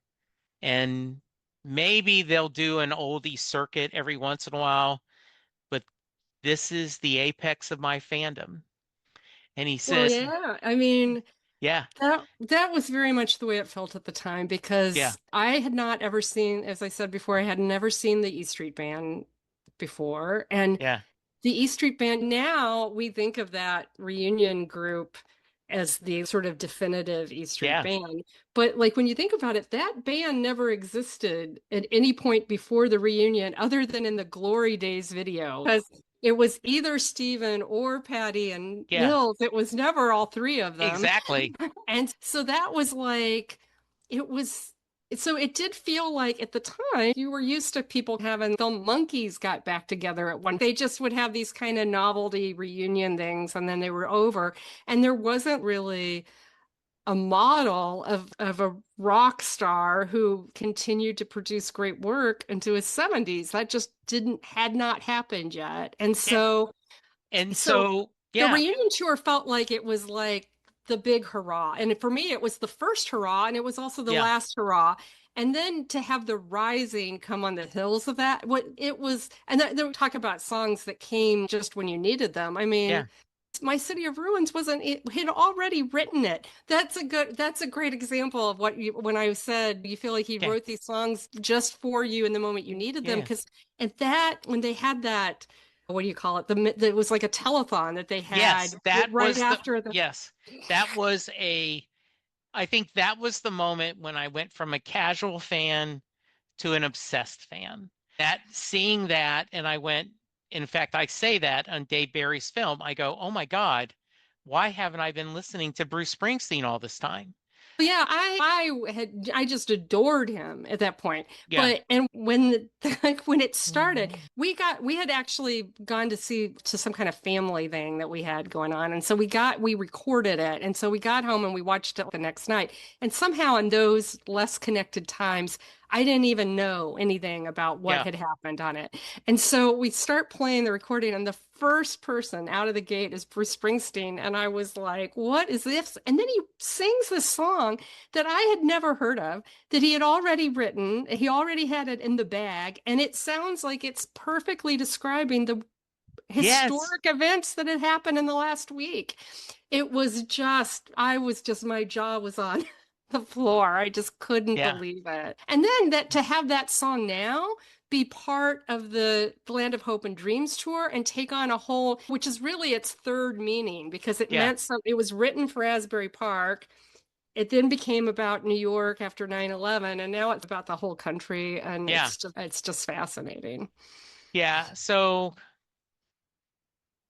and maybe they'll do an oldie circuit every once in a while, but this is the apex of my fandom. And he Well, says, yeah. I mean, yeah, that was very much the way it felt at the time yeah, because I had not ever seen, as I said before, I had never seen the E Street Band before. And yeah, the E Street Band, now we think of that reunion group as the sort of definitive E Street yeah, Band. But like when you think about it, that band never existed at any point before the reunion other than in the Glory Days video. Because it was either Steven or Patty and yeah, Nils. It was never all three of them. exactly. And so that was like, it was. So it did feel like at the time you were used to people having the monkeys got back together at one. They just would have these kind of novelty reunion things and then they were over. And there wasn't really a model of a rock star who continued to produce great work into his 70s. That just didn't had not happened yet. And Yeah. so And so so, the yeah, reunion tour felt like it was like the big hurrah. And for me, it was the first hurrah and it was also the yeah, last hurrah. And then to have the rising come on the heels of that, what it was, and they talk about songs that came just when you needed them. I mean, yeah, My City of Ruins wasn't, it had already written it. That's a great example of what you, when I said you feel like he yeah, wrote these songs just for you in the moment you needed them. yeah. Because at that, when they had that, what do you call it? It was like a telethon that they Yes, had that right was the, after the, yes, that was I think that was the moment when I went from a casual fan to an obsessed fan. That seeing that, and I went, in fact, I say that on Dave Barry's film, I go, oh my God, why haven't I been listening to Bruce Springsteen all this time? yeah, I just adored him at that point. Yeah. But and when like when it started, Mhm. we had actually gone to see to some kind of family thing that we had going on, and so we recorded it, and so we got home and we watched it the next night. And somehow in those less connected times, I didn't even know anything about what Yeah. had happened on it. And so we start playing the recording, and the first person out of the gate is Bruce Springsteen. And I was like, what is this? And then he sings this song that I had never heard of, that he had already written. He already had it in the bag. And it sounds like it's perfectly describing the Yes. historic events that had happened in the last week. My jaw was on the floor. I just couldn't Yeah. believe it. And then that to have that song now be part of the Land of Hope and Dreams tour and take on a whole, which is really its third meaning because it Yeah. meant something. It was written for Asbury Park. It then became about New York after 9/11, and now it's about the whole country, and Yeah. it's just fascinating. Yeah. So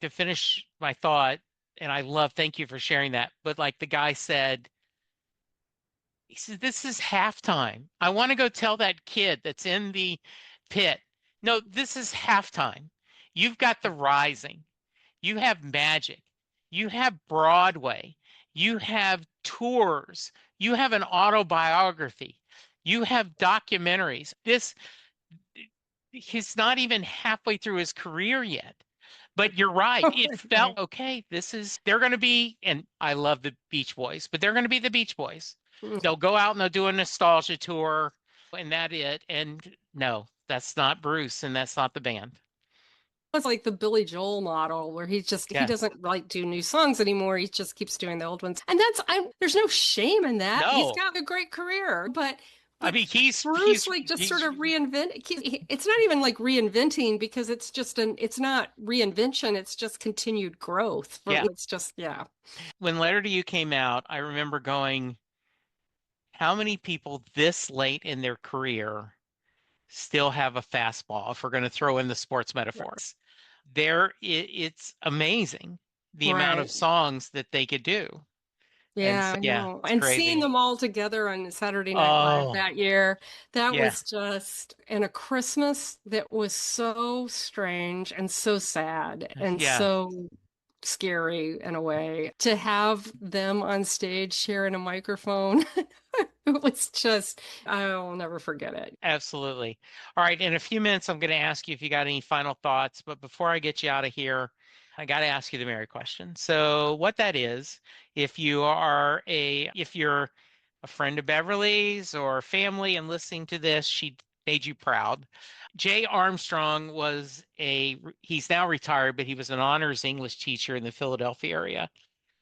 to finish my thought, and thank you for sharing that, but like the guy said, he said, this is halftime. I want to go tell that kid that's in the pit. No, this is halftime. You've got the rising. You have magic. You have Broadway. You have tours. You have an autobiography. You have documentaries. He's not even halfway through his career yet. But you're right. It felt Right. okay. They're going to be, and I love the Beach Boys, but they're going to be the Beach Boys. They'll go out and they'll do a nostalgia tour and that it. And no, that's not Bruce and that's not the band. It's like the Billy Joel model where he Yes. doesn't like do new songs anymore. He just keeps doing the old ones. And there's no shame in that. He's No. got a great career, I but mean, Bruce like just sort he's of it's not even like reinventing because it's not reinvention, it's just continued growth. yeah. It's just yeah. When Letter to You came out, I remember going, how many people this late in their career still have a fastball, if we're going to throw in the sports metaphors? It's amazing the amount of Right. songs that they could do. And Yeah, so, I yeah, know. it's And seeing crazy. them all together on Saturday Night Live Oh, that year, that yeah. was just, and a Christmas that was so strange and so sad and Yeah, so scary in a way. To have them on stage sharing a microphone, it was just, I'll never forget it. absolutely. All right, in a few minutes, I'm going to ask you if you got any final thoughts, but before I get you out of here, I got to ask you the Mary question. So, what that is, if you're a friend of Beverly's or family and listening to this, she made you proud. Jay Armstrong he's now retired, but he was an honors English teacher in the Philadelphia area.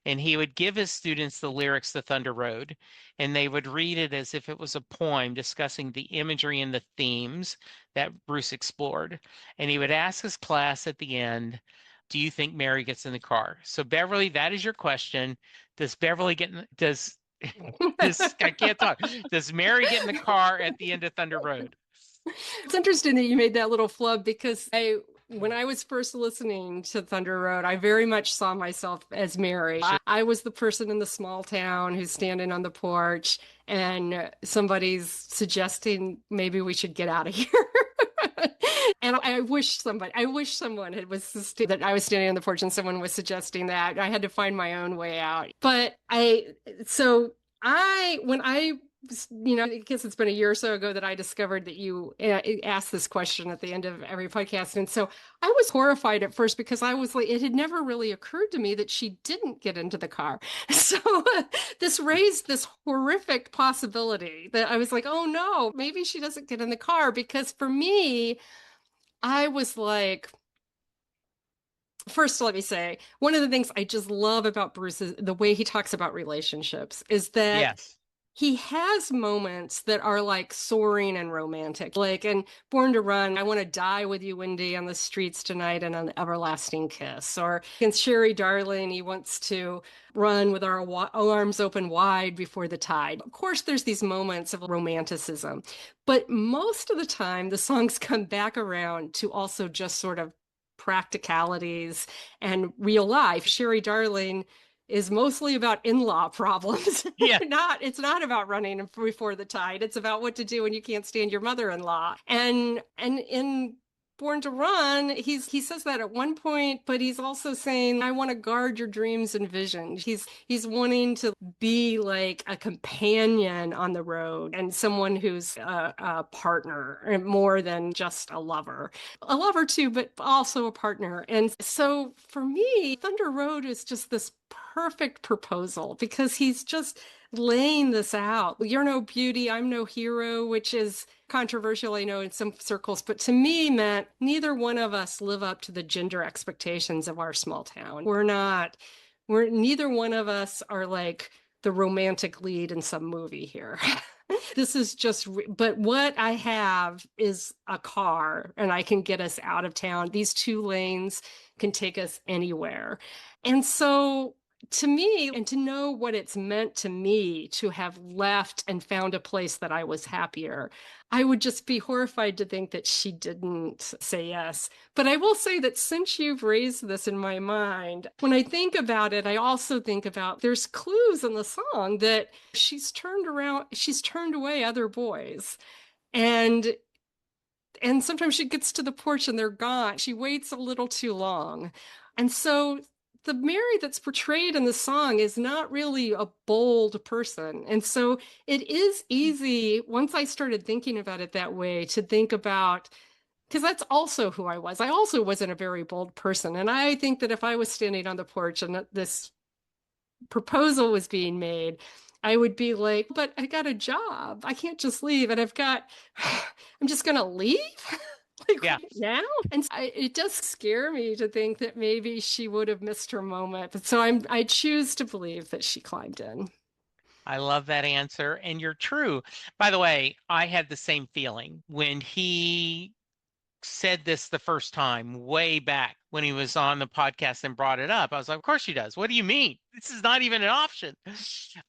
And he would give his students the lyrics to Thunder Road, and they would read it as if it was a poem discussing the imagery and the themes that Bruce explored. And he would ask his class at the end, do you think Mary gets in the car? So Beverly, that is your question. Does Beverly get in, does I can't talk. Does Mary get in the car at the end of Thunder Road? It's interesting that you made that little flub because When I was first listening to Thunder Road, I very much saw myself as Mary. I was the person in the small town who's standing on the porch and somebody's suggesting maybe we should get out of here. And I wish someone had that I was standing on the porch and someone was suggesting that. I had to find my own way out. So when I I guess it's been a year or so ago that I discovered that you asked this question at the end of every podcast. And so I was horrified at first because I was like, it had never really occurred to me that she didn't get into the car. So this raised this horrific possibility that I was like, oh no, maybe she doesn't get in the car. Because for me, I was like, first, let me say, one of the things I just love about Bruce is the way he talks about relationships is that Yes. he has moments that are like soaring and romantic. Like in Born to Run, I want to die with you, Wendy, on the streets tonight and an everlasting kiss. Or in Sherry Darling, he wants to run with our arms open wide before the tide. Of course, there's these moments of romanticism, but most of the time, the songs come back around to also just sort of practicalities and real life. Sherry Darling is mostly about in-law problems. Yeah. It's not about running before the tide. It's about what to do when you can't stand your mother-in-law. And in Born to Run, he says that at one point, but he's also saying, I want to guard your dreams and visions. He's wanting to be like a companion on the road and someone who's a partner and more than just a lover. A lover too, but also a partner. And so for me, Thunder Road is just this perfect proposal because he's just laying this out. You're no beauty, I'm no hero, which is controversial, I know, in some circles, but to me meant neither one of us live up to the gender expectations of our small town. Neither one of us are like the romantic lead in some movie here. This is just, but what I have is a car and I can get us out of town. These two lanes can take us anywhere. And so to me, and to know what it's meant to me to have left and found a place that I was happier, I would just be horrified to think that she didn't say yes. But I will say that since you've raised this in my mind, when I think about it, I also think about there's clues in the song that she's turned away other boys. And sometimes she gets to the porch and they're gone. She waits a little too long. And so the Mary that's portrayed in the song is not really a bold person. And so it is easy, once I started thinking about it that way, to think about, because that's also who I was. I also wasn't a very bold person. And I think that if I was standing on the porch and this proposal was being made, I would be like, but I got a job. I can't just leave. And I'm just going to leave? Like Yeah. right now? And it does scare me to think that maybe she would have missed her moment. But so I choose to believe that she climbed in. I love that answer. And you're true. By the way, I had the same feeling when he said this the first time, way back when he was on the podcast and brought it up. I was like, of course she does. What do you mean? This is not even an option.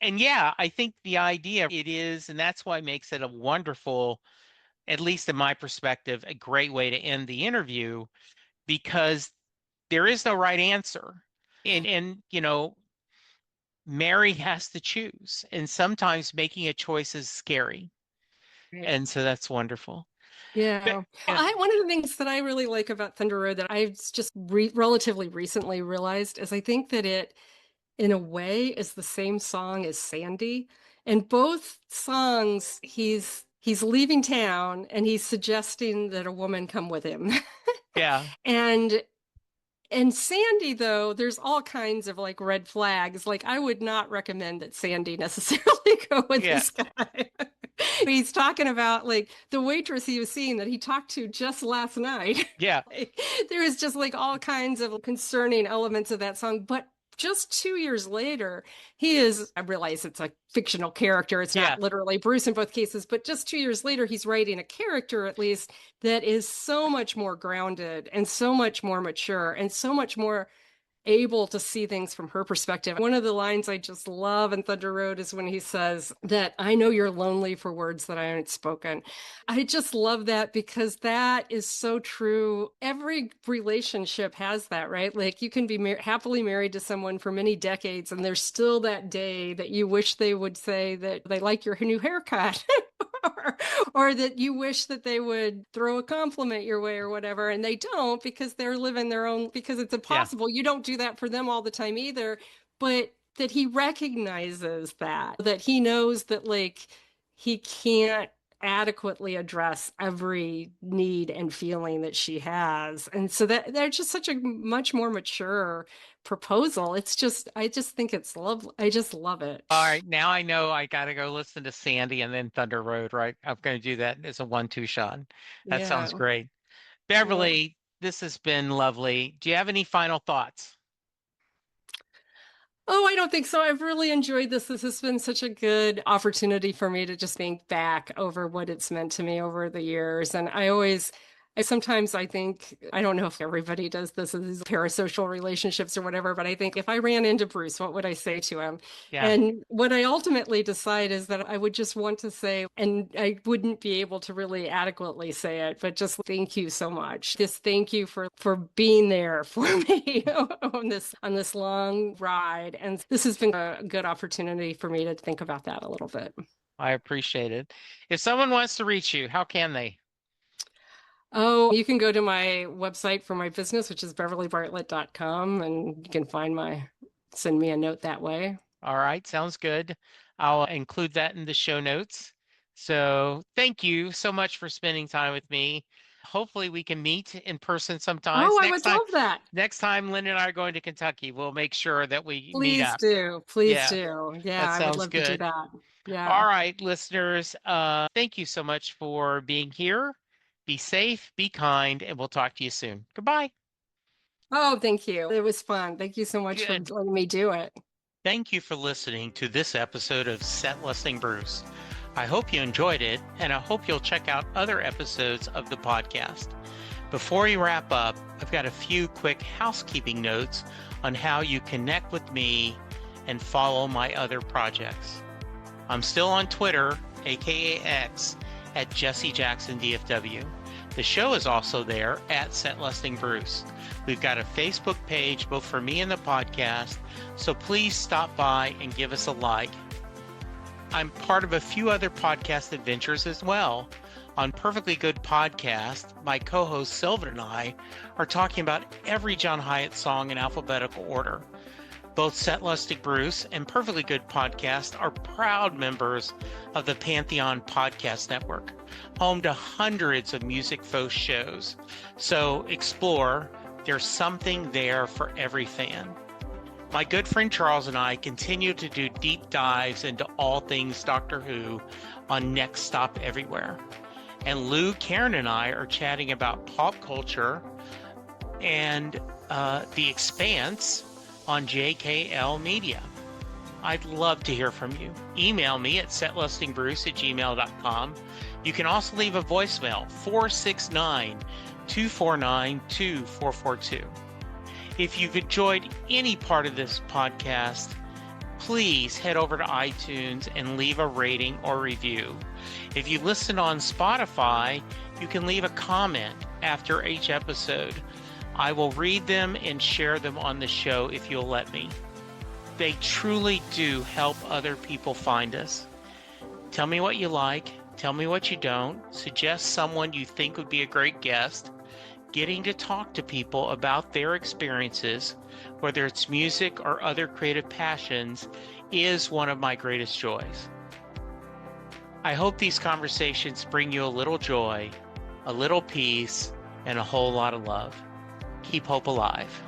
And yeah, I think the idea it is, and that's why it makes it a wonderful, at least in my perspective, a great way to end the interview because there is no right answer. And Mary has to choose. And sometimes making a choice is scary. Right. And so that's wonderful. Yeah. And One of the things that I really like about Thunder Road that I've just relatively recently realized is I think that it, in a way, is the same song as Sandy. In both songs, he's leaving town and he's suggesting that a woman come with him. yeah, And Sandy, though, there's all kinds of like red flags. Like, I would not recommend that Sandy necessarily go with yeah, this guy. He's talking about like the waitress he was seeing that he talked to just last night. yeah, Like, there is just like all kinds of concerning elements of that song. But just 2 years later, I realize it's a fictional character. It's yeah. not literally Bruce in both cases, but just 2 years later, he's writing a character, at least, that is so much more grounded and so much more mature and so much more able to see things from her perspective. One of the lines I just love in Thunder Road is when he says that I know you're lonely for words that I aren't spoken. I just love that because that is so true. Every relationship has that, right? Like you can be happily married to someone for many decades, and there's still that day that you wish they would say that they like your new haircut. or, or that you wish that they would throw a compliment your way or whatever, and they don't because they're living their own, because it's Yeah. impossible. You don't do that for them all the time either, but that he recognizes that he knows that like he can't adequately address every need and feeling that she has. And so that they're just such a much more mature proposal. It's just, I just think it's lovely. I just love it. All right. Now I know I got to go listen to Sandy and then Thunder Road, right? I'm going to do that as a 1-2 shot. That sounds Yeah. great. Yeah. Beverly, this has been lovely. Do you have any final thoughts? Oh, I don't think so. I've really enjoyed this. This has been such a good opportunity for me to just think back over what it's meant to me over the years. And sometimes I think, I don't know if everybody does this in these parasocial relationships or whatever, but I think if I ran into Bruce, what would I say to him? Yeah, And what I ultimately decide is that I would just want to say, and I wouldn't be able to really adequately say it, but just thank you so much. Just thank you for being there for me on this long ride. And this has been a good opportunity for me to think about that a little bit. I appreciate it. If someone wants to reach you, how can they? Oh, you can go to my website for my business, which is beverlybartlett.com, and you can send me a note that way. All right, sounds good. I'll include that in the show notes. So thank you so much for spending time with me. Hopefully we can meet in person sometimes. Oh, I would love that. Next time Lynn and I are going to Kentucky, we'll make sure that we meet Please up. do. Please Yeah, do. Yeah, that I would sounds love to do good. that. Yeah. All right, listeners, thank you so much for being here. Be safe, be kind, and we'll talk to you soon. Goodbye. Oh, thank you. It was fun. Thank you so much for Good. letting me do it. Thank you for listening to this episode of Set Listing Bruce. I hope you enjoyed it, and I hope you'll check out other episodes of the podcast. Before we wrap up, I've got a few quick housekeeping notes on how you connect with me and follow my other projects. I'm still on Twitter, aka X, at Jesse Jackson DFW. The show is also there at Setlisting Bruce. We've got a Facebook page both for me and the podcast, so please stop by and give us a like. I'm part of a few other podcast adventures as well. On Perfectly Good Podcast, my co-host Sylvan and I are talking about every John Hyatt song in alphabetical order. Both Setlisting Bruce and Perfectly Good Podcast are proud members of the Pantheon Podcast Network, home to hundreds of music focused shows. So explore, there's something there for every fan. My good friend Charles and I continue to do deep dives into all things Doctor Who on Next Stop Everywhere. And Lou, Karen, and I are chatting about pop culture and The Expanse on JKL Media. I'd love to hear from you. Email me at setlistingbruce@gmail.com. You can also leave a voicemail, 469-249-2442. If you've enjoyed any part of this podcast, please head over to iTunes and leave a rating or review. If you listen on Spotify, you can leave a comment after each episode. I will read them and share them on the show if you'll let me. They truly do help other people find us. Tell me what you like, tell me what you don't, suggest someone you think would be a great guest. Getting to talk to people about their experiences, whether it's music or other creative passions, is one of my greatest joys. I hope these conversations bring you a little joy, a little peace, and a whole lot of love. Keep hope alive.